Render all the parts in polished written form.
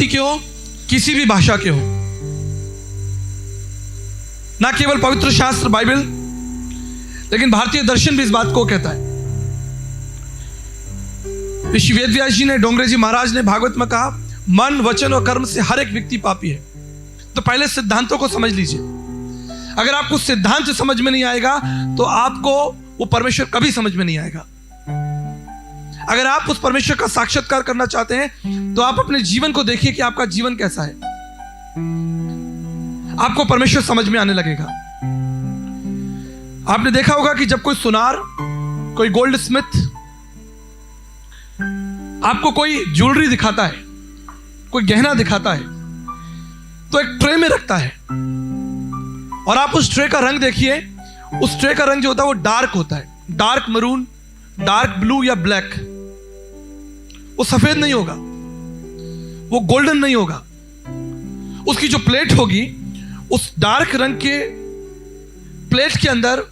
जाति के हो, किसी भी भाषा के हो, ना केवल पवित्र शास्त्र बाइबल, लेकिन भारतीय दर्शन भी इस बात को कहता है। ऋषि वेदव्यास जी ने, डोंगरे जी महाराज ने भागवत में कहा, मन, वचन और कर्म से हर एक व्यक्ति पापी है। तो पहले सिद्धांतों को समझ लीजिए। अगर आपको सिद्धांत समझ में नहीं आएगा तो आपको वो परमेश्वर कभी समझ में नहीं आएगा। अगर आप उस परमेश्वर का साक्षात्कार करना चाहते हैं तो आप अपने जीवन को देखिए कि आपका जीवन कैसा है, आपको परमेश्वर समझ में आने लगेगा। आपने देखा होगा कि जब कोई सुनार, कोई गोल्ड स्मिथ आपको कोई ज्वेलरी दिखाता है, कोई गहना दिखाता है, तो एक ट्रे में रखता है और आप उस ट्रे का रंग देखिए। उस ट्रे का रंग जो होता है वो डार्क होता है, डार्क मरून, डार्क ब्लू या ब्लैक। वो सफेद नहीं होगा, वो गोल्डन नहीं होगा। उसकी जो प्लेट होगी, उस डार्क रंग के प्लेट के अंदर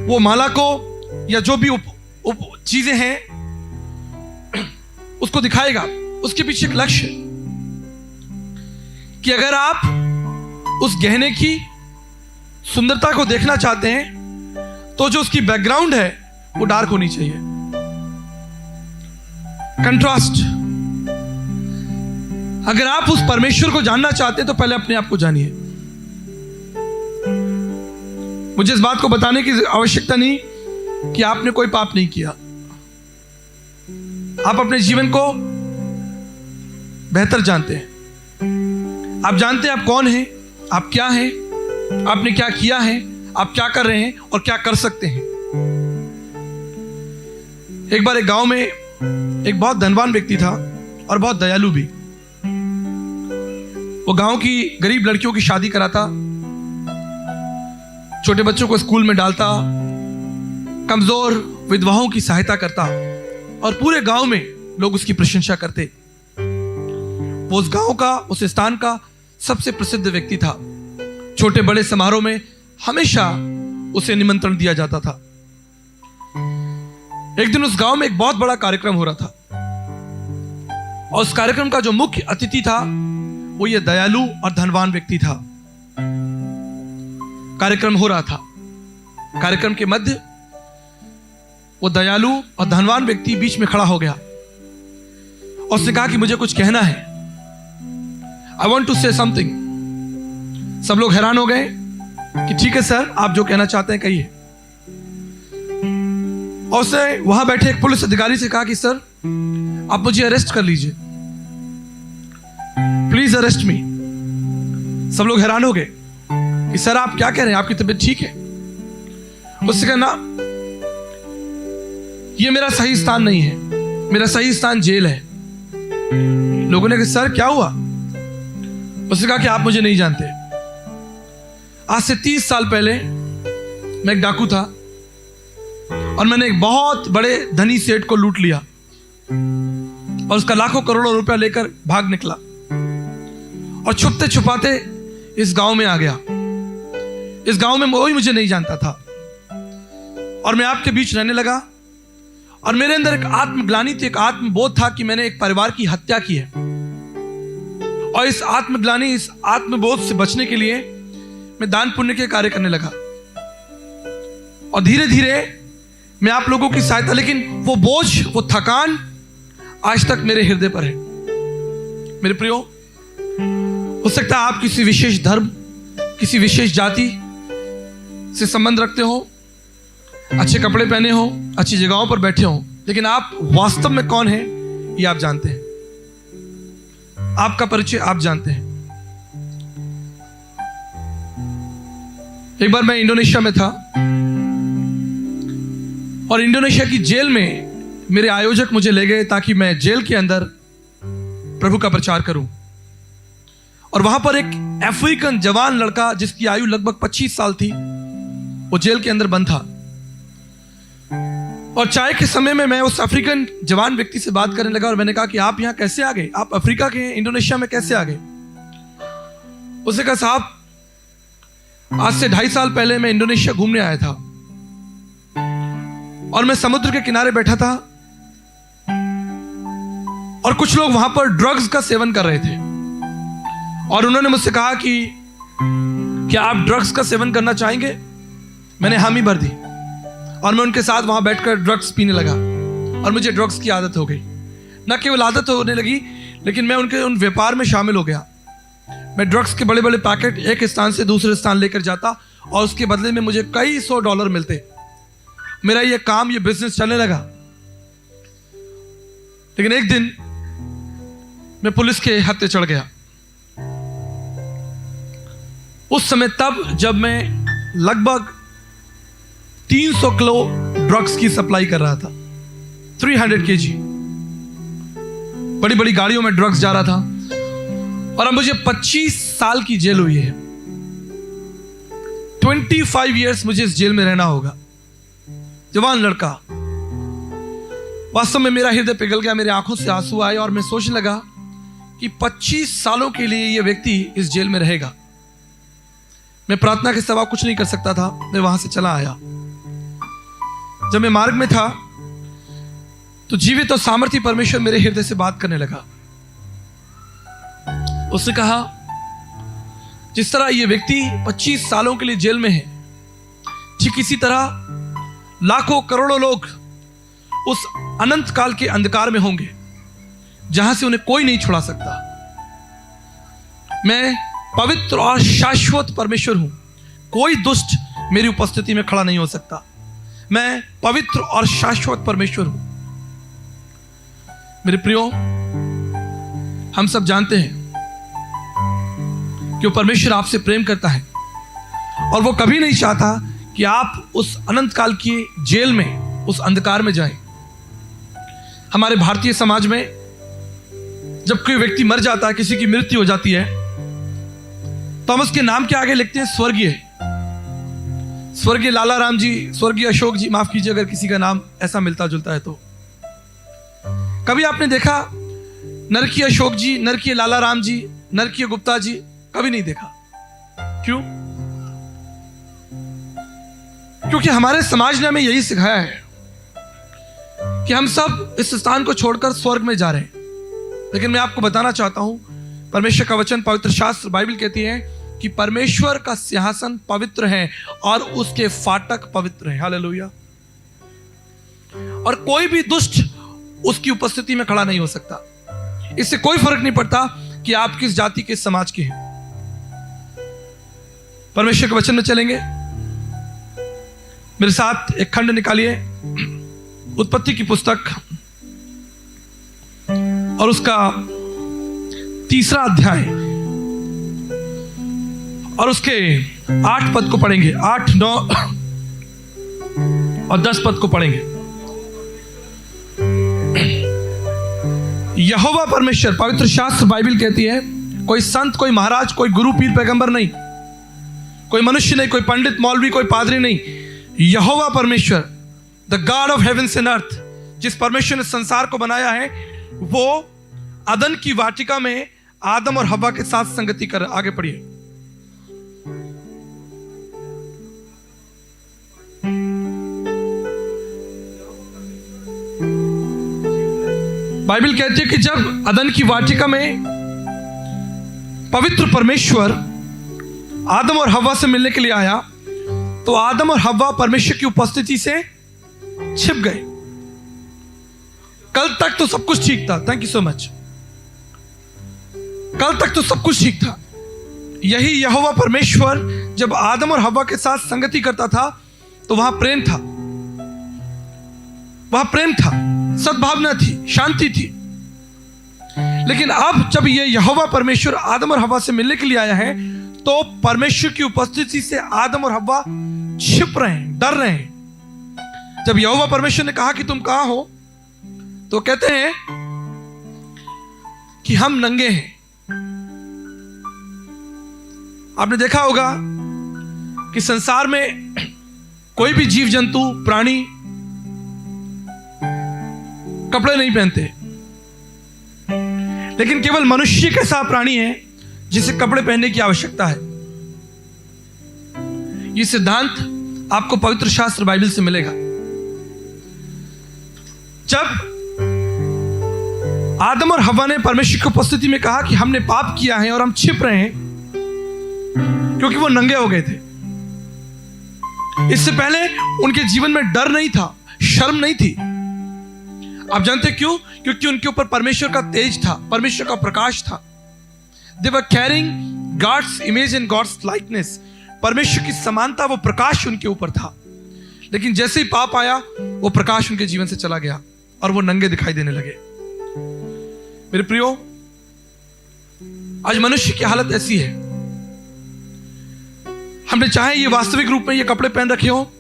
वो माला को या जो भी चीजें हैं उसको दिखाएगा। उसके पीछे एक लक्ष्य कि अगर आप उस गहने की सुंदरता को देखना चाहते हैं तो जो उसकी बैकग्राउंड है वो डार्क होनी चाहिए, कंट्रास्ट। अगर आप उस परमेश्वर को जानना चाहते हैं तो पहले अपने आप को जानिए। मुझे इस बात को बताने की आवश्यकता नहीं कि आपने कोई पाप नहीं किया। आप अपने जीवन को बेहतर जानते हैं। आप जानते हैं आप कौन हैं, आप क्या हैं, आपने क्या किया है, आप क्या कर रहे हैं और क्या कर सकते हैं। एक बार एक गांव में एक बहुत धनवान व्यक्ति था और बहुत दयालु भी। वो गांव की गरीब लड़कियों की शादी कराता, छोटे बच्चों को स्कूल में डालता, कमजोर विधवाओं की सहायता करता और पूरे गांव में लोग उसकी प्रशंसा करते। वो उस गांव का, उस स्थान का सबसे प्रसिद्ध व्यक्ति था। छोटे बड़े समारोह में हमेशा उसे निमंत्रण दिया जाता था। एक दिन उस गांव में एक बहुत बड़ा कार्यक्रम हो रहा था और उस कार्यक्रम का जो मुख्य अतिथि था वो ये दयालु और धनवान व्यक्ति था। कार्यक्रम हो रहा था, कार्यक्रम के मध्य वो दयालु और धनवान व्यक्ति बीच में खड़ा हो गया और उसने कहा कि मुझे कुछ कहना है, I want to say something. सब लोग हैरान हो गए कि ठीक है सर, आप जो कहना चाहते हैं कहिए। और उसने वहां बैठे एक पुलिस अधिकारी से कहा कि सर आप मुझे अरेस्ट कर लीजिए, प्लीज अरेस्ट मी। सब लोग हैरान हो गए कि सर आप क्या कह रहे हैं, आपकी तबीयत ठीक है? उससे कहा ना, ये मेरा सही स्थान नहीं है, मेरा सही स्थान जेल है। लोगों ने कहा सर क्या हुआ? उसने कहा कि आप मुझे नहीं जानते। आज से 30 साल पहले मैं एक डाकू था और मैंने एक बहुत बड़े धनी सेठ को लूट लिया और उसका लाखों करोड़ों रुपया लेकर भाग निकला और छुपते छुपाते इस गांव में आ गया। इस गांव में कोई मुझे नहीं जानता था और मैं आपके बीच रहने लगा और मेरे अंदर एक आत्मग्लानि थी, एक आत्मबोध था कि मैंने एक परिवार की हत्या की है। और इस आत्मग्लानि, इस आत्मबोध से बचने के लिए मैं दान पुण्य के कार्य करने लगा और धीरे धीरे मैं आप लोगों की सहायता, लेकिन वो बोझ, वो थकान आज तक मेरे हृदय पर है। मेरे प्रियो, हो सकता है आप किसी विशेष धर्म, किसी विशेष जाति से संबंध रखते हो, अच्छे कपड़े पहने हो, अच्छी जगहों पर बैठे हो, लेकिन आप वास्तव में कौन हैं ये आप जानते हैं। आपका परिचय आप जानते हैं। एक बार मैं इंडोनेशिया में था और इंडोनेशिया की जेल में मेरे आयोजक मुझे ले गए ताकि मैं जेल के अंदर प्रभु का प्रचार करूं। और वहां पर एक अफ्रीकन जवान लड़का जिसकी आयु लगभग 25 साल थी, वो जेल के अंदर बंद था। और चाय के समय में मैं उस अफ्रीकन जवान व्यक्ति से बात करने लगा और मैंने कहा कि आप यहां कैसे आ गए, आप अफ्रीका के हैं, इंडोनेशिया में कैसे आ गए? उसने कहा साहब आज से 2.5 साल पहले मैं इंडोनेशिया घूमने आया था और मैं समुद्र के किनारे बैठा था और कुछ लोग वहां पर ड्रग्स का सेवन कर रहे थे और उन्होंने मुझसे कहा कि क्या आप ड्रग्स का सेवन करना चाहेंगे? मैंने हामी भर दी और मैं उनके साथ वहां बैठकर ड्रग्स पीने लगा और मुझे ड्रग्स की आदत हो गई। न केवल आदत होने लगी, लेकिन मैं उनके उन व्यापार में शामिल हो गया। मैं ड्रग्स के बड़े बड़े पैकेट एक स्थान से दूसरे स्थान लेकर जाता और उसके बदले में मुझे कई $100 मिलते। मेरा ये काम, ये बिजनेस चलने लगा। लेकिन एक दिन मैं पुलिस के हत्थे चढ़ गया। उस समय तब जब मैं लगभग 300 किलो ड्रग्स की सप्लाई कर रहा था, 300 kg। बड़ी बड़ी गाड़ियों में ड्रग्स जा रहा था और अब मुझे 25 साल की जेल हुई है। 25 इयर्स मुझे इस जेल में रहना होगा। जवान लड़का। वास्तव में मेरा हृदय पिघल गया, मेरे आंखों से आंसू आए और मैं सोचने लगा कि 25 सालों के लिए यह व्यक्ति इस जेल में रहेगा। मैं प्रार्थना के सिवा कुछ नहीं कर सकता था। मैं वहां से चला आया। जब मैं मार्ग में था तो जीवित और सामर्थी परमेश्वर मेरे हृदय से बात करने लगा। उसने कहा, जिस तरह यह व्यक्ति 25 सालों के लिए जेल में है, ठीक इसी तरह लाखों करोड़ों लोग उस अनंत काल के अंधकार में होंगे जहां से उन्हें कोई नहीं छुड़ा सकता। मैं पवित्र और शाश्वत परमेश्वर हूं। कोई दुष्ट मेरी उपस्थिति में खड़ा नहीं हो सकता। मैं पवित्र और शाश्वत परमेश्वर हूं। मेरे प्रियो, हम सब जानते हैं कि वो परमेश्वर आपसे प्रेम करता है और वो कभी नहीं चाहता कि आप उस अनंत काल की जेल में, उस अंधकार में जाएं। हमारे भारतीय समाज में जब कोई व्यक्ति मर जाता है, किसी की मृत्यु हो जाती है, तो हम उसके नाम के आगे लिखते हैं स्वर्गीय। स्वर्गीय लाला राम जी, स्वर्गीय अशोक जी, माफ कीजिए अगर किसी का नाम ऐसा मिलता जुलता है तो। कभी आपने देखा नरकीय अशोक जी, नरकीय लाला राम जी, नरकीय गुप्ता जी? कभी नहीं देखा। क्यों? क्योंकि हमारे समाज ने हमें यही सिखाया है कि हम सब इस स्थान को छोड़कर स्वर्ग में जा रहे हैं। लेकिन मैं आपको बताना चाहता हूं, परमेश्वर का वचन, पवित्र शास्त्र बाइबल कहती है कि परमेश्वर का सिंहासन पवित्र है और उसके फाटक पवित्र हैं। हालेलुया। और कोई भी दुष्ट उसकी उपस्थिति में खड़ा नहीं हो सकता। इससे कोई फर्क नहीं पड़ता कि आप किस जाति के समाज के हैं। परमेश्वर के वचन में चलेंगे। मेरे साथ एक खंड निकालिए, उत्पत्ति की पुस्तक और उसका 3 अध्याय और उसके 8 पद को पढ़ेंगे। 8, 9 और 10 पद को पढ़ेंगे। यहोवा परमेश्वर, पवित्र शास्त्र बाइबल कहती है, कोई संत, कोई महाराज, कोई गुरु, पीर, पैगंबर नहीं, कोई मनुष्य नहीं, कोई पंडित, मौलवी, कोई पादरी नहीं। यहोवा परमेश्वर, the God of heaven's and earth, जिस परमेश्वर ने संसार को बनाया है, वो अदन की वाटिका में आदम और हव्वा के साथ संगति कर। आगे पढ़िए। बाइबल कहती है कि जब अदन की वाटिका में पवित्र परमेश्वर आदम और हव्वा से मिलने के लिए आया, तो आदम और हव्वा परमेश्वर की उपस्थिति से छिप गए। कल तक तो सब कुछ ठीक था। Thank you so much. कल तक तो सब कुछ ठीक था। यही यहोवा परमेश्वर जब आदम और हव्वा के साथ संगति करता था तो वहां प्रेम था, वहां प्रेम था, सद्भावना थी, शांति थी। लेकिन अब जब ये यहोवा परमेश्वर आदम और हव्वा से मिलने के लिए आया है, तो परमेश्वर की उपस्थिति से आदम और हव्वा छिप रहे हैं, डर रहे हैं। जब यहोवा परमेश्वर ने कहा कि तुम कहां हो, तो कहते हैं कि हम नंगे हैं। आपने देखा होगा कि संसार में कोई भी जीव जंतु, प्राणी कपड़े नहीं पहनते, लेकिन केवल मनुष्य के साथ प्राणी है जिसे कपड़े पहनने की आवश्यकता है। यह सिद्धांत आपको पवित्र शास्त्र बाइबल से मिलेगा। जब आदम और हव्वा ने परमेश्वर की उपस्थिति में कहा कि हमने पाप किया है और हम छिप रहे हैं क्योंकि वो नंगे हो गए थे। इससे पहले उनके जीवन में डर नहीं था, शर्म नहीं थी। आप जानते क्यों? क्योंकि उनके ऊपर परमेश्वर का तेज था, परमेश्वर का प्रकाश था। They were carrying God's image and God's likeness. परमेश्वर की समानता, वो प्रकाश उनके ऊपर था। लेकिन जैसे ही पाप आया, वो प्रकाश उनके जीवन से चला गया और वो नंगे दिखाई देने लगे। मेरे प्रियो, आज मनुष्य की हालत ऐसी है, हमने चाहे ये वास्तविक रूप में ये कपड़े पहन रखे हो,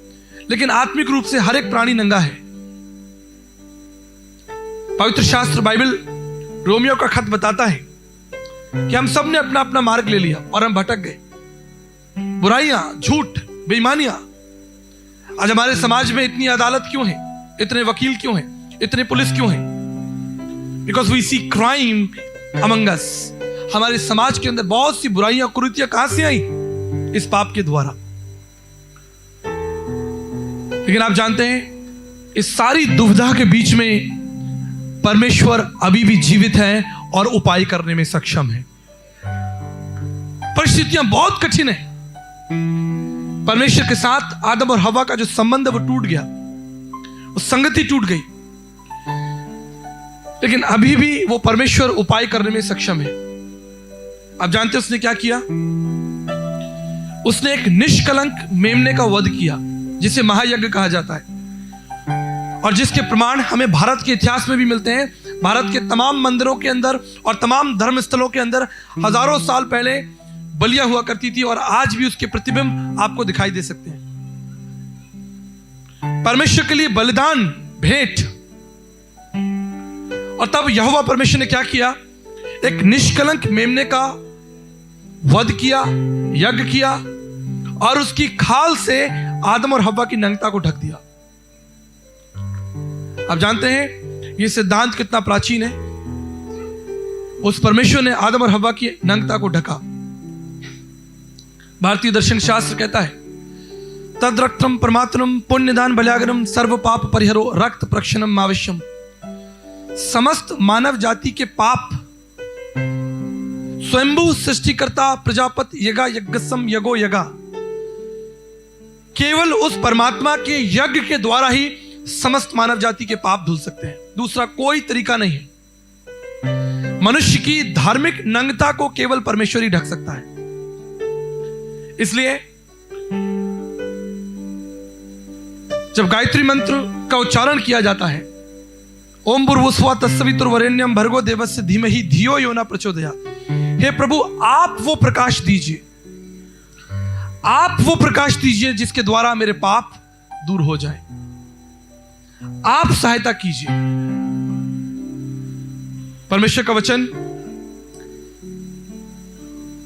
लेकिन आत्मिक रूप से हर एक प्राणी नंगा है। पवित्र शास्त्र बाइबल रोमियो का खत बताता है कि हम सब ने अपना अपना मार्ग ले लिया और हम भटक गए। बुराइयां, झूठ, बेईमानियां। आज हमारे समाज में इतनी अदालत क्यों है, इतने वकील क्यों हैं, इतने पुलिस क्यों हैं? Because we see crime among us. हमारे समाज के अंदर बहुत सी बुराइयां, कुरीतियां कहां से आई? इस पाप के द्वारा। लेकिन आप जानते हैं, इस सारी दुविधा के बीच में परमेश्वर अभी भी जीवित है और उपाय करने में सक्षम है। परिस्थितियां बहुत कठिन है। परमेश्वर के साथ आदम और हवा का जो संबंध है वो टूट गया, वो संगति टूट गई। लेकिन अभी भी वो परमेश्वर उपाय करने में सक्षम है। आप जानते हैं उसने क्या किया? उसने एक निष्कलंक मेमने का वध किया, जिसे महायज्ञ कहा जाता है, और जिसके प्रमाण हमें भारत के इतिहास में भी मिलते हैं। भारत के तमाम मंदिरों के अंदर और तमाम धर्म स्थलों के अंदर हजारों साल पहले बलियां हुआ करती थी और आज भी उसके प्रतिबिंब आपको दिखाई दे सकते हैं। परमेश्वर के लिए बलिदान, भेंट। और तब यहोवा परमेश्वर ने क्या किया? एक निष्कलंक मेमने का वध किया, यज्ञ किया, और उसकी खाल से आदम और हव्वा की नंगता को ढक दिया। आप जानते हैं ये सिद्धांत कितना प्राचीन है। उस परमेश्वर ने आदम और हव्वा की नंगता को ढका। भारतीय दर्शन शास्त्र कहता है, तद रक्तम परमात्मम पुण्यदान बल्यागरम सर्व पाप परिहरो रक्त प्रक्षणम आवश्यम। समस्त मानव जाति के पाप स्वयंभू सृष्टिकर्ता प्रजापति यगा यज्ञसम यगो यगा, केवल उस परमात्मा के यज्ञ के द्वारा ही समस्त मानव जाति के पाप धुल सकते हैं। दूसरा कोई तरीका नहीं है। मनुष्य की धार्मिक नंगता को केवल परमेश्वर ही ढक सकता है। इसलिए जब गायत्री मंत्र का उच्चारण किया जाता है, ओम भूर्भुवस्सुवः तत्सवितुर्वरेण्यं भर्गो देवस्य धीमहि धियो यो न प्रचोदयात्। हे प्रभु, आप वो प्रकाश दीजिए, आप वो प्रकाश दीजिए जिसके द्वारा मेरे पाप दूर हो जाए। आप सहायता कीजिए। परमेश्वर का वचन,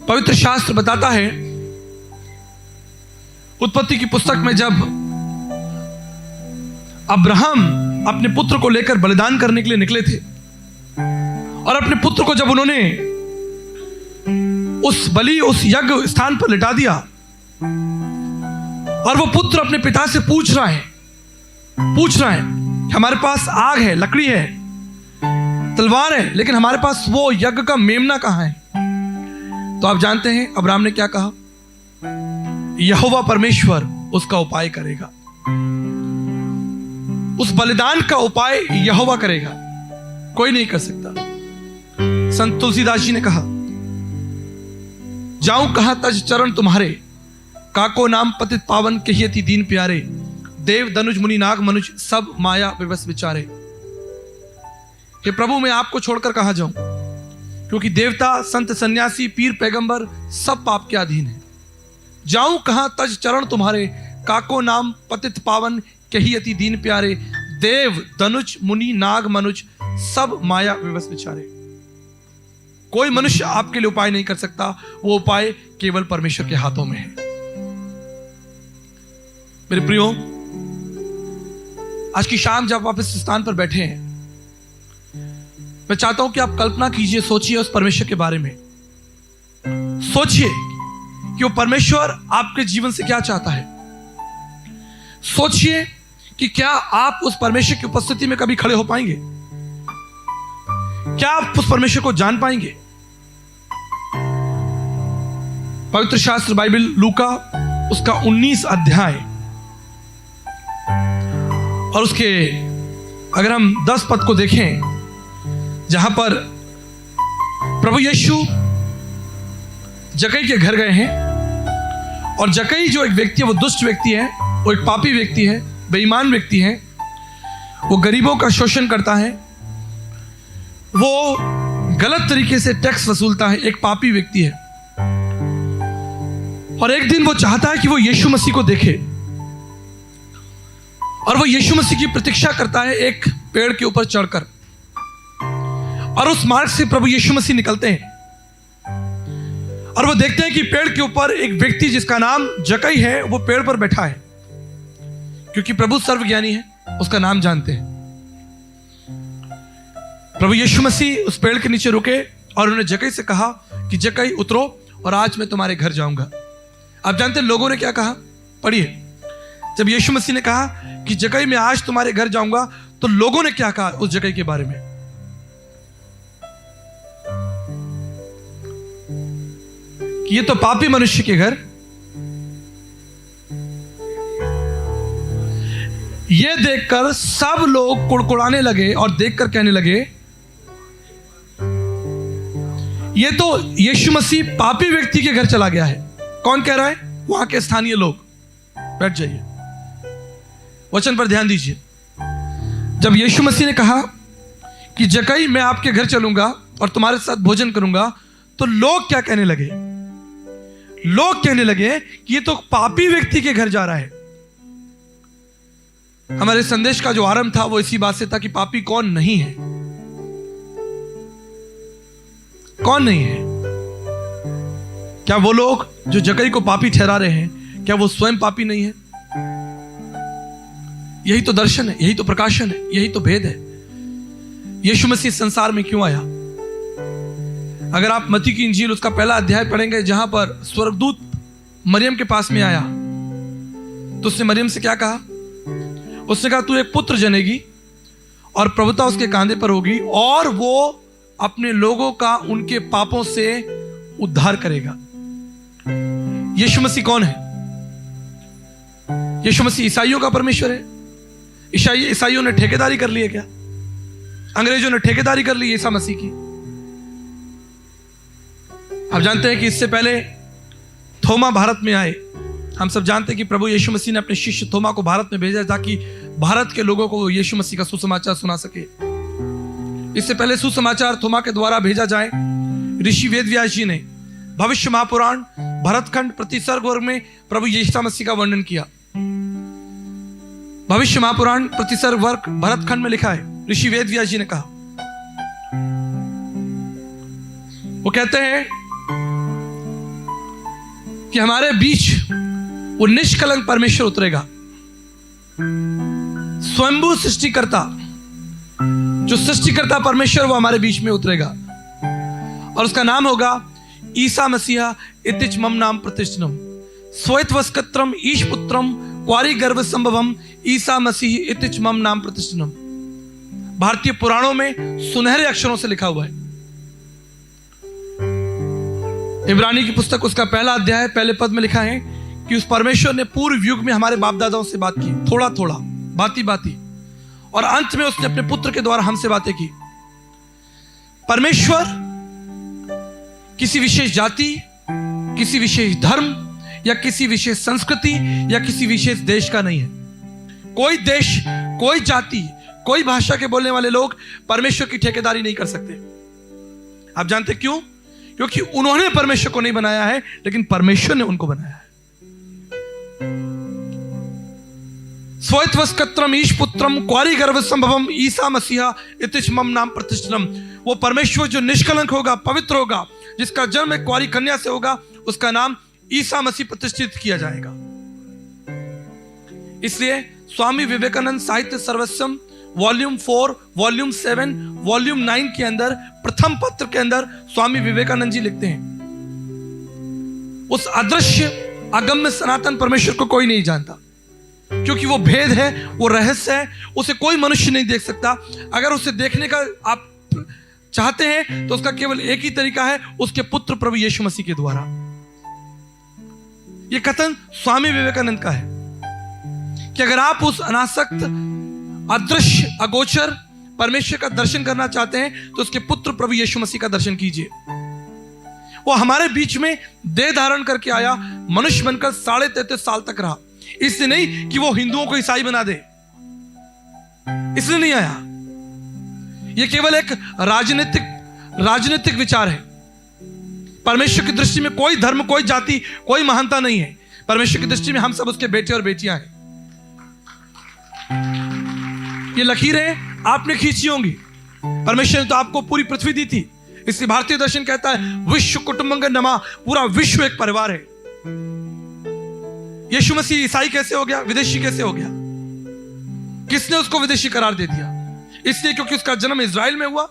पवित्र शास्त्र बताता है, उत्पत्ति की पुस्तक में, जब अब्राहम अपने पुत्र को लेकर बलिदान करने के लिए निकले थे और अपने पुत्र को जब उन्होंने उस यज्ञ स्थान पर लिटा दिया और वो पुत्र अपने पिता से पूछ रहा है कि हमारे पास आग है, लकड़ी है, तलवार है, लेकिन हमारे पास वो यज्ञ का मेमना कहां है? तो आप जानते हैं अब्राहम ने क्या कहा? यहोवा परमेश्वर उसका उपाय करेगा। उस बलिदान का उपाय यहोवा करेगा, कोई नहीं कर सकता। संत तुलसीदास जी ने कहा, जाऊं कहां तज चरण तुम्हारे, काको नाम पतित पावन कहियति दीन प्यारे, देव दनुज मुनि नाग मनुज सब माया विवश विचारे। हे प्रभु, मैं आपको छोड़कर कहां जाऊं, क्योंकि देवता, संत, सन्यासी, पीर, पैगंबर सब पाप के अधीन है। जाऊं कहां तज चरण तुम्हारे, काको नाम पतित पावन कहियति दीन प्यारे, देव दनुज मुनि नाग मनुज सब माया विवश विचारे। कोई मनुष्य आपके लिए उपाय नहीं कर सकता, वो उपाय केवल परमेश्वर के हाथों में है। मेरे प्रियो, आज की शाम जब आप इस स्थान पर बैठे हैं, मैं चाहता हूं कि आप कल्पना कीजिए, सोचिए उस परमेश्वर के बारे में। सोचिए कि वो परमेश्वर आपके जीवन से क्या चाहता है। सोचिए कि क्या आप उस परमेश्वर की उपस्थिति में कभी खड़े हो पाएंगे? क्या आप उस परमेश्वर को जान पाएंगे? पवित्र शास्त्र बाइबल लूका उसका 19 अध्याय और उसके अगर हम 10 पद को देखें, जहां पर प्रभु यीशु जक्कई के घर गए हैं और जक्कई जो एक व्यक्ति है वो दुष्ट व्यक्ति है, वो एक पापी व्यक्ति है, बेईमान व्यक्ति है, वो गरीबों का शोषण करता है, वो गलत तरीके से टैक्स वसूलता है, एक पापी व्यक्ति है। और एक दिन वो चाहता है कि वो यीशु मसीह को देखे और वो यीशु मसीह की प्रतीक्षा करता है एक पेड़ के ऊपर चढ़कर। और उस मार्ग से प्रभु यीशु मसीह निकलते हैं और वो देखते हैं कि पेड़ के ऊपर एक व्यक्ति जिसका नाम जक्कई है वो पेड़ पर बैठा है, क्योंकि प्रभु सर्वज्ञानी है, उसका नाम जानते हैं। प्रभु यीशु मसीह उस पेड़ के नीचे रुके और उन्होंने जक्कई से कहा कि जक्कई उतरो और आज मैं तुम्हारे घर जाऊंगा। आप जानते हैं लोगों ने क्या कहा? पढ़िए, जब यीशु मसीह ने कहा कि जक्कई मैं आज तुम्हारे घर जाऊंगा, तो लोगों ने क्या कहा उस जक्कई के बारे में? कि ये तो पापी मनुष्य के घर, ये देखकर सब लोग कुड़कुड़ाने लगे और देखकर कहने लगे ये तो यीशु मसीह पापी व्यक्ति के घर चला गया है। कौन कह रहा है? वहां के स्थानीय लोग। बैठ जाइए, वचन पर ध्यान दीजिए। जब यीशु मसीह ने कहा कि जक्कई मैं आपके घर चलूंगा और तुम्हारे साथ भोजन करूंगा, तो लोग क्या कहने लगे? लोग कहने लगे कि ये तो पापी व्यक्ति के घर जा रहा है। हमारे संदेश का जो आरंभ था वो इसी बात से था कि पापी कौन नहीं है, कौन नहीं है। क्या वो लोग जो जक्कई को पापी ठहरा रहे हैं, क्या वो स्वयं पापी नहीं है? यही तो दर्शन है, यही तो प्रकाशन है, यही तो भेद है। यीशु मसीह संसार में क्यों आया? अगर आप मत्ती की इंजील उसका पहला अध्याय पढ़ेंगे, जहां पर स्वर्गदूत मरियम के पास में आया, तो उसने मरियम से क्या कहा? उसने कहा तू एक पुत्र जनेगी और प्रभुता उसके कांधे पर होगी और वो अपने लोगों का उनके पापों से उद्धार करेगा। यीशु मसीह कौन है? यीशु मसीह ईसाइयों का परमेश्वर है। ईसाइयों ने ठेकेदारी कर ली है क्या? अंग्रेजों ने ठेकेदारी कर ली ईसा मसीह की। आप जानते हैं कि इससे पहले थोमा भारत में आए। हम सब जानते हैं कि प्रभु यीशु मसीह ने अपने शिष्य थोमा को भारत में भेजा ताकि भारत के लोगों को यीशु मसीह का सुसमाचार सुना सके। इससे पहले सुसमाचार थोमा के द्वारा भेजा जाए, ऋषि वेदव्यास जी ने भविष्य महापुराण भरतखंड प्रतिसर्ग वर्ग में प्रभु यीशु मसीह का वर्णन किया। भविष्य महापुराण प्रतिसर्ग वर्ग भरतखंड में लिखा है, ऋषि वेदव्यास जी ने कहा, वो कहते हैं कि हमारे बीच वो निष्कलंक परमेश्वर उतरेगा, स्वयंभू सृष्टिकर्ता, जो सृष्टिकर्ता परमेश्वर वो हमारे बीच में उतरेगा और उसका नाम होगा ईसा मसीहा इतिच मम नाम प्रतिष्ठितम स्वयत्वस्कत्रम ईश पुत्रम क्वारी गर्भ संभवम ईसा मसीह इतिच मम नाम प्रतिष्ठितम। भारतीय पुराणों में सुनहरे अक्षरों से लिखा हुआ है। इब्रानी की पुस्तक उसका पहला अध्याय पहले पद में लिखा है कि उस परमेश्वर ने पूर्व युग में हमारे बाप दादाओं से बात की, थोड़ा थोड़ा, बाती बाती, और अंत में उसने अपने पुत्र के द्वारा हमसे बातें की। परमेश्वर किसी विशेष जाति, किसी विशेष धर्म या किसी विशेष संस्कृति या किसी विशेष देश का नहीं है। कोई देश, कोई जाति, कोई भाषा के बोलने वाले लोग परमेश्वर की ठेकेदारी नहीं कर सकते। आप जानते क्यों? क्योंकि उन्होंने परमेश्वर को नहीं बनाया है, लेकिन परमेश्वर ने उनको बनाया है। स्वयत्वस्कत्रम ईश पुत्रम क्वारी गर्भ संभवम ईसा मसीहा इतिच मम नाम प्रतिष्ठितम। वो परमेश्वर जो निष्कलंक होगा, पवित्र होगा, जिसका जन्म एक क्वारी कन्या से होगा, उसका नाम ईसा मसीह प्रतिष्ठित किया जाएगा। इसलिए स्वामी विवेकानंद साहित्य सर्वस्वम वॉल्यूम 4, वॉल्यूम 7, वॉल्यूम 9 के अंदर प्रथम पत्र के अंदर स्वामी विवेकानंद जी लिखते हैं, उस अदृश्य अगम्य सनातन परमेश्वर को कोई नहीं जानता, क्योंकि वो भेद है, वो रहस्य है, उसे कोई मनुष्य नहीं देख सकता। अगर उसे देखने का आप चाहते हैं तो उसका केवल एक ही तरीका है, उसके पुत्र प्रभु यीशु मसीह के द्वारा। यह कथन स्वामी विवेकानंद का है कि अगर आप उस अनासक्त, अदृश्य, अगोचर परमेश्वर का दर्शन करना चाहते हैं तो उसके पुत्र प्रभु यीशु मसीह का दर्शन कीजिए। वो हमारे बीच में देह धारण करके आया, मनुष्य बनकर 33.5 साल तक रहा। इसलिए नहीं कि वो हिंदुओं को ईसाई बना दे, इसलिए नहीं आया। ये केवल एक राजनीतिक विचार है। परमेश्वर की दृष्टि में कोई धर्म, कोई जाति, कोई महानता नहीं है। परमेश्वर की दृष्टि में हम सब उसके बेटे और बेटियां हैं। ये लकीरें आपने खींची होंगी। परमेश्वर ने तो आपको पूरी पृथ्वी दी थी। इसलिए भारतीय दर्शन कहता है विश्व कुटुंबकम नमा, पूरा विश्व एक परिवार है। यीशु मसीह ईसाई कैसे हो गया, विदेशी कैसे हो गया? किसने उसको विदेशी करार दे दिया? इसलिए क्योंकि उसका जन्म इज़राइल में हुआ।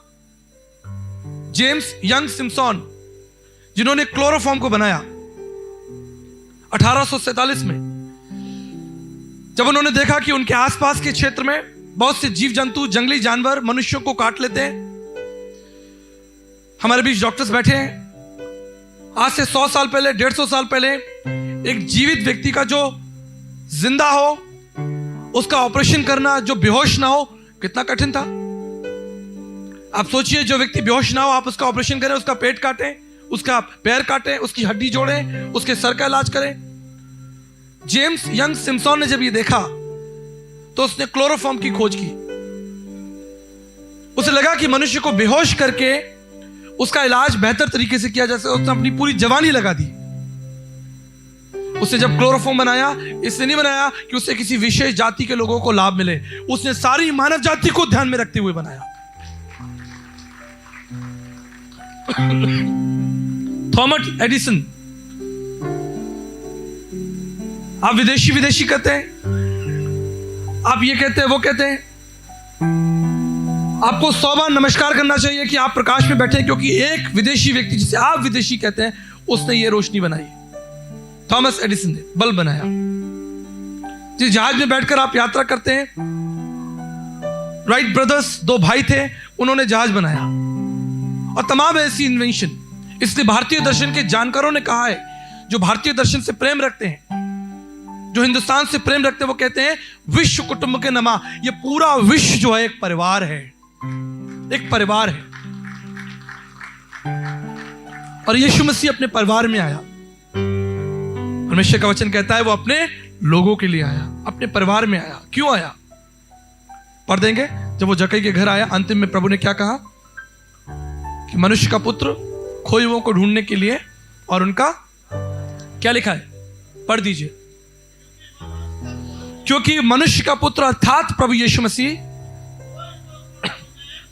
जेम्स यंग सिम्पसन, जिन्होंने क्लोरोफॉर्म को बनाया 1847 में, जब उन्होंने देखा कि उनके आसपास के क्षेत्र में बहुत से जीव जंतु, जंगली जानवर मनुष्यों को काट लेते हैं। हमारे बीच डॉक्टर्स बैठे हैं। आज से 100 साल पहले, 150 साल पहले एक जीवित व्यक्ति का जो जिंदा हो उसका ऑपरेशन करना, जो बेहोश ना हो, कितना कठिन था। आप सोचिए, जो व्यक्ति बेहोश ना हो आप उसका ऑपरेशन करें, उसका पेट काटें, उसका पैर काटें, उसकी हड्डी जोड़ें, उसके सर का इलाज करें। जेम्स यंग सिम्पसन ने जब ये देखा तो उसने क्लोरोफॉर्म की खोज की। उसे लगा कि मनुष्य को बेहोश करके उसका इलाज बेहतर तरीके से किया जा सकता है। उसने अपनी पूरी जवानी लगा दी। उसने जब क्लोरोफॉर्म बनाया, इसलिए नहीं बनाया कि उससे किसी विशेष जाति के लोगों को लाभ मिले। उसने सारी मानव जाति को ध्यान में रखते हुए बनाया। थॉमस एडिसन, आप विदेशी कहते हैं, आप ये कहते हैं, वो कहते हैं। आपको 100 बार नमस्कार करना चाहिए कि आप प्रकाश में बैठे, क्योंकि एक विदेशी व्यक्ति, जिसे आप विदेशी कहते हैं, उसने ये रोशनी बनाई। थॉमस एडिसन ने बल्ब बनाया। जिस जहाज में बैठकर आप यात्रा करते हैं, राइट ब्रदर्स 2 भाई थे, उन्होंने जहाज बनाया, और तमाम ऐसी इन्वेंशन। इसलिए भारतीय दर्शन के जानकारों ने कहा है, जो भारतीय दर्शन से प्रेम रखते हैं, जो हिंदुस्तान से प्रेम रखते हैं, वो कहते हैं विश्व कुटुंब के नमा। ये पूरा विश्व जो है एक परिवार है, एक परिवार है। और यीशु मसीह अपने परिवार में आया। परमेश्वर का वचन कहता है वो अपने लोगों के लिए आया, अपने परिवार में आया। क्यों आया पढ़ देंगे। जब वो जक्कई के घर आया, अंतिम में प्रभु ने क्या कहा कि मनुष्य का पुत्र खोए हुओं को ढूंढने के लिए, और उनका क्या लिखा है, पढ़ दीजिए। क्योंकि मनुष्य का पुत्र अर्थात प्रभु यीशु मसीह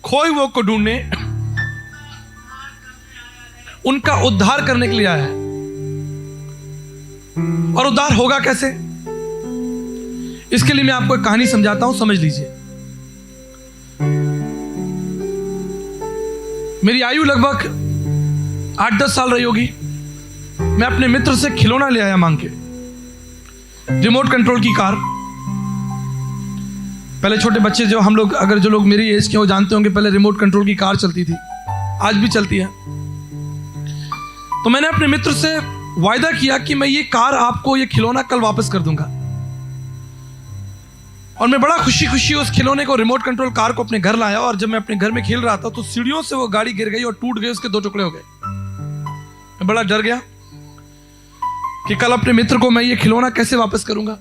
खोए हुओं को ढूंढने, उनका उद्धार करने के लिए आया है। और उद्धार होगा कैसे, इसके लिए मैं आपको एक कहानी समझाता हूं, समझ लीजिए। मेरी आयु लगभग 8-10 साल रही होगी। मैं अपने मित्र से खिलौना ले आया मांग के, रिमोट कंट्रोल की कार। पहले छोटे बच्चे जो हम लोग, अगर जो लोग मेरी एज के हो जानते होंगे, पहले रिमोट कंट्रोल की कार चलती थी, आज भी चलती है। तो मैंने अपने मित्र से वायदा किया कि मैं ये कार आपको, ये खिलौना कल वापस कर दूंगा। और मैं बड़ा खुशी खुशी उस खिलौने को, रिमोट कंट्रोल कार को अपने घर लाया। और जब मैं अपने घर में खेल रहा था तो सीढ़ियों से वो गाड़ी गिर गई और टूट गई, उसके 2 टुकड़े हो गए। मैं बड़ा डर गया कि कल अपने मित्र को मैं ये खिलौना कैसे वापस करूंगा।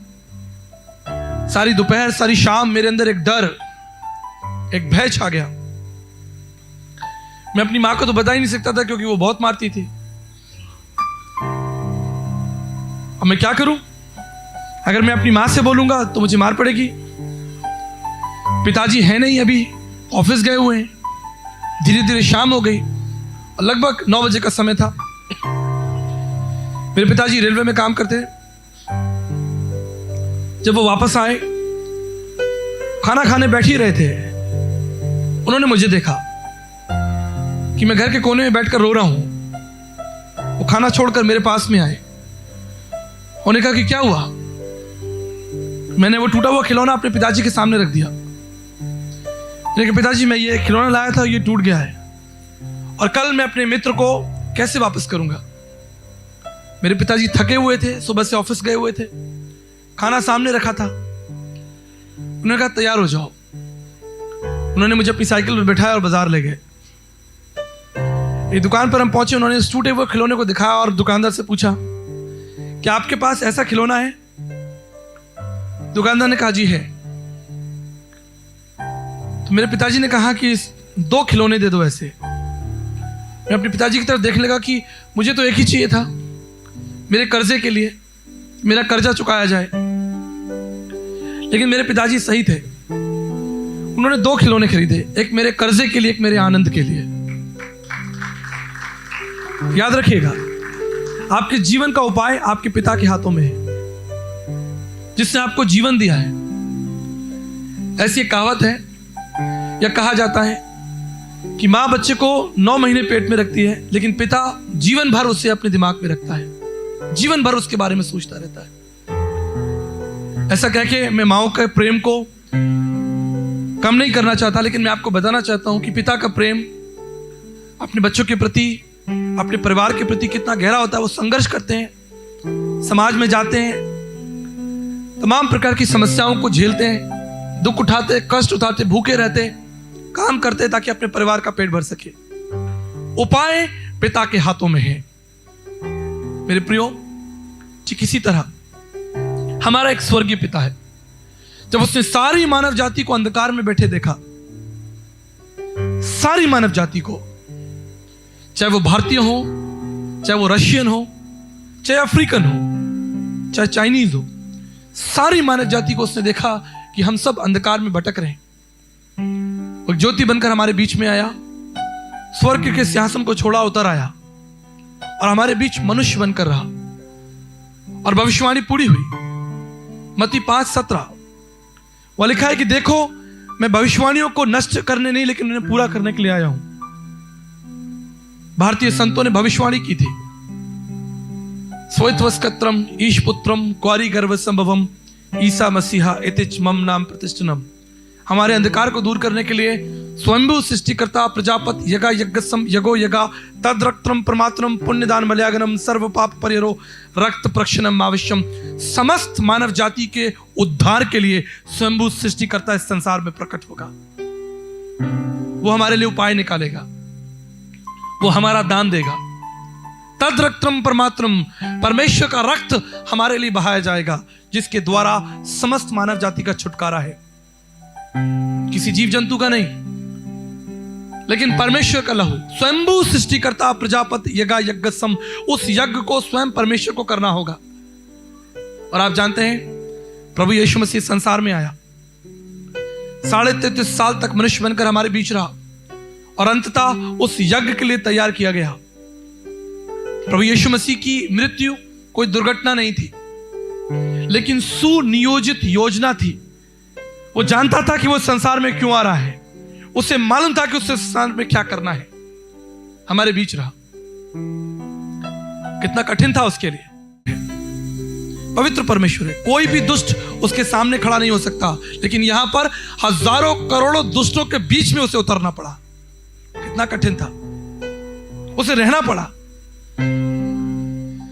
सारी दोपहर, सारी शाम मेरे अंदर एक डर, एक भय छा गया। मैं अपनी मां को तो बता ही नहीं सकता था, क्योंकि वो बहुत मारती थी। अब मैं क्या करूं? अगर मैं अपनी मां से बोलूंगा तो मुझे मार पड़ेगी। पिताजी है नहीं, अभी ऑफिस गए हुए हैं। धीरे धीरे शाम हो गई और लगभग 9 बजे का समय था। मेरे पिताजी रेलवे में काम करते हैं। जब वो वापस आए, खाना खाने बैठ ही रहे थे, उन्होंने मुझे देखा कि मैं घर के कोने में बैठकर रो रहा हूं। वो खाना छोड़कर मेरे पास में आए। उन्होंने कहा कि क्या हुआ? मैंने वो टूटा हुआ खिलौना अपने पिताजी के सामने रख दिया। मैंने कहा पिताजी, मैं ये खिलौना लाया था, ये टूट गया है। और कल मैं अपने मित्र को कैसे वापस करूंगा। मेरे पिताजी थके हुए थे, सुबह से ऑफिस गए हुए थे, खाना सामने रखा था। उन्होंने कहा तैयार हो जाओ। उन्होंने मुझे अपनी साइकिल पर बैठाया और बाजार ले गए। एक दुकान पर हम पहुंचे, उन्होंने इस टूटे हुए खिलौने को दिखाया और दुकानदार से पूछा क्या आपके पास ऐसा खिलौना है? दुकानदार ने कहा जी है। तो मेरे पिताजी ने कहा कि 2 खिलौने दे दो ऐसे। मैं अपने पिताजी की तरफ देखने लगा कि मुझे तो एक ही चाहिए था, मेरे कर्जे के लिए, मेरा कर्जा चुकाया जाए। लेकिन मेरे पिताजी सही थे, उन्होंने 2 खिलौने खरीदे, एक मेरे कर्जे के लिए, एक मेरे आनंद के लिए। याद रखिएगा, आपके जीवन का उपाय आपके पिता के हाथों में है, जिसने आपको जीवन दिया है। ऐसी एक कहावत है या कहा जाता है कि मां बच्चे को 9 महीने पेट में रखती है, लेकिन पिता जीवन भर उसे अपने दिमाग में रखता है, जीवन भर उसके बारे में सोचता रहता है। ऐसा कह के मैं माओ के प्रेम को कम नहीं करना चाहता, लेकिन मैं आपको बताना चाहता हूं कि पिता का प्रेम अपने बच्चों के प्रति, अपने परिवार के प्रति कितना गहरा होता है। वो संघर्ष करते हैं, समाज में जाते हैं, तमाम प्रकार की समस्याओं को झेलते हैं, दुख उठाते, कष्ट उठाते, भूखे रहते, काम करते ताकि अपने परिवार का पेट भर सके। उपाय पिता के हाथों में है। मेरे प्रियो, किसी तरह हमारा एक स्वर्गीय पिता है। जब उसने सारी मानव जाति को अंधकार में बैठे देखा, सारी मानव जाति को, चाहे वो भारतीय हो, चाहे वो रशियन हो, चाहे अफ्रीकन हो, चाहे चाइनीज हो, सारी मानव जाति को उसने देखा कि हम सब अंधकार में भटक रहे हैं। वो ज्योति बनकर हमारे बीच में आया, स्वर्ग के सिंहासन को छोड़ा, उतर आया और हमारे बीच मनुष्य बनकर रहा और भविष्यवाणी पूरी हुई। मत्ती 5:17 वह लिखा है कि देखो मैं भविष्यवाणियों को नष्ट करने नहीं, लेकिन उन्हें पूरा करने के लिए आया हूं। भारतीय संतों ने भविष्यवाणी की थी, स्वैत्वस्कत्रम ईशपुत्रम क्वारी गर्भ संभवम ईसा मसीहा इतिच मम नाम प्रतिष्ठनम। हमारे अंधकार को दूर करने के लिए स्वयंभू सृष्टिकर्ता प्रजापत यगा यज्ञसम यगो यगा तद्रक्त्रम परमात्मम पुण्यदान मलयागनम सर्व पाप परिहरो रक्त प्रक्षणम आवश्यम। समस्त मानव जाति के उद्धार के लिए स्वयंभू सृष्टिकर्ता इस संसार में प्रकट होगा। वो हमारे लिए उपाय निकालेगा, वो हमारा दान देगा। तद्रक्त्रम परमात्मम, परमेश्वर का रक्त हमारे लिए बहाया जाएगा, जिसके द्वारा समस्त मानव जाति का छुटकारा है। किसी जीव जंतु का नहीं, लेकिन परमेश्वर का लहू। स्वयंभू सृष्टिकर्ता प्रजापति यगा यज्ञसम, उस यज्ञ को स्वयं परमेश्वर को करना होगा। और आप जानते हैं, प्रभु यीशु मसीह संसार में आया, 33.5 साल तक मनुष्य बनकर हमारे बीच रहा और अंततः उस यज्ञ के लिए तैयार किया गया। प्रभु यीशु मसीह की मृत्यु कोई दुर्घटना नहीं थी, लेकिन सुनियोजित योजना थी। वो जानता था कि वो संसार में क्यों आ रहा है, उसे मालूम था कि उस संसार में क्या करना है। हमारे बीच रहा। कितना कठिन था उसके लिए। पवित्र परमेश्वर है, कोई भी दुष्ट उसके सामने खड़ा नहीं हो सकता, लेकिन यहां पर हजारों करोड़ों दुष्टों के बीच में उसे उतरना पड़ा। कितना कठिन था, उसे रहना पड़ा।